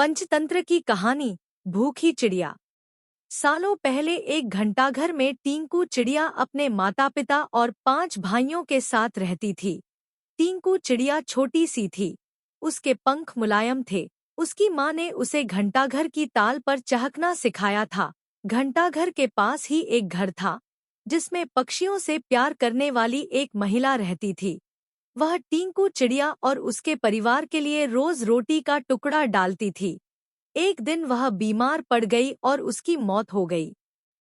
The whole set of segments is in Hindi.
पंचतंत्र की कहानी भूखी चिड़िया। सालों पहले एक घंटाघर में टिंकू चिड़िया अपने माता पिता और 5 भाइयों के साथ रहती थी। टिंकू चिड़िया छोटी सी थी, उसके पंख मुलायम थे। उसकी माँ ने उसे घंटाघर की ताल पर चहकना सिखाया था। घंटाघर के पास ही एक घर था जिसमें पक्षियों से प्यार करने वाली एक महिला रहती थी। वह टिंकू चिड़िया और उसके परिवार के लिए रोज रोटी का टुकड़ा डालती थी। एक दिन वह बीमार पड़ गई और उसकी मौत हो गई।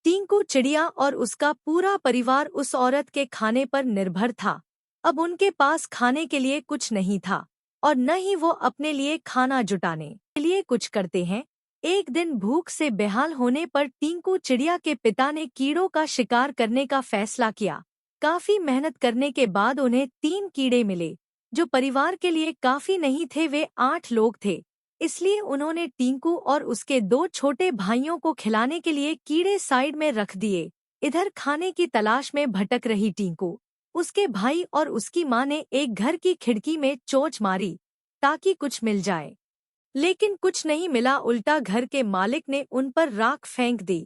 टिंकू चिड़िया और उसका पूरा परिवार उस औरत के खाने पर निर्भर था। अब उनके पास खाने के लिए कुछ नहीं था और न ही वो अपने लिए खाना जुटाने के लिए कुछ करते हैं। एक दिन भूख से बेहाल होने पर टिंकू चिड़िया के पिता ने कीड़ों का शिकार करने का फैसला किया। काफी मेहनत करने के बाद उन्हें 3 कीड़े मिले जो परिवार के लिए काफी नहीं थे। वे 8 लोग थे, इसलिए उन्होंने टिंकू और उसके 2 छोटे भाइयों को खिलाने के लिए कीड़े साइड में रख दिए। इधर खाने की तलाश में भटक रही टिंकू, उसके भाई और उसकी माँ ने एक घर की खिड़की में चोंच मारी ताकि कुछ मिल जाए, लेकिन कुछ नहीं मिला। उल्टा घर के मालिक ने उन पर राख फेंक दी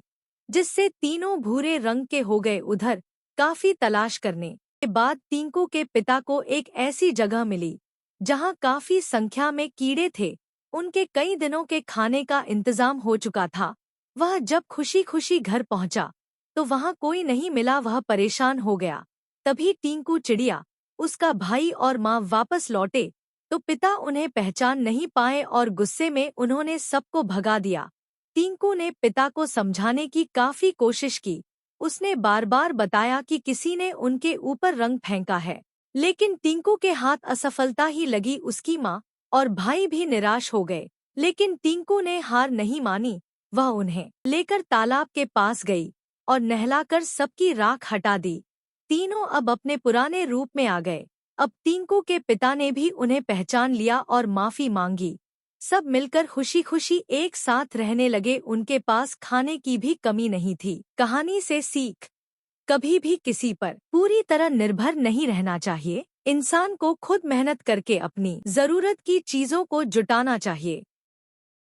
जिससे तीनों भूरे रंग के हो गए। उधर काफी तलाश करने के बाद टिंकू के पिता को एक ऐसी जगह मिली जहां काफी संख्या में कीड़े थे। उनके कई दिनों के खाने का इंतजाम हो चुका था। वह जब खुशी खुशी घर पहुंचा तो वहां कोई नहीं मिला। वह परेशान हो गया। तभी टिंकू चिड़िया, उसका भाई और माँ वापस लौटे तो पिता उन्हें पहचान नहीं पाए और गुस्से में उन्होंने सबको भगा दिया। टिंकू ने पिता को समझाने की काफी कोशिश की। उसने बार बार बताया कि किसी ने उनके ऊपर रंग फेंका है, लेकिन टिंकू के हाथ असफलता ही लगी। उसकी माँ और भाई भी निराश हो गए, लेकिन टिंकू ने हार नहीं मानी। वह उन्हें लेकर तालाब के पास गई और नहलाकर सबकी राख हटा दी। तीनों अब अपने पुराने रूप में आ गए। अब टिंकू के पिता ने भी उन्हें पहचान लिया और माफी मांगी। सब मिलकर खुशी खुशी एक साथ रहने लगे। उनके पास खाने की भी कमी नहीं थी। कहानी से सीख: कभी भी किसी पर पूरी तरह निर्भर नहीं रहना चाहिए। इंसान को खुद मेहनत करके अपनी जरूरत की चीजों को जुटाना चाहिए।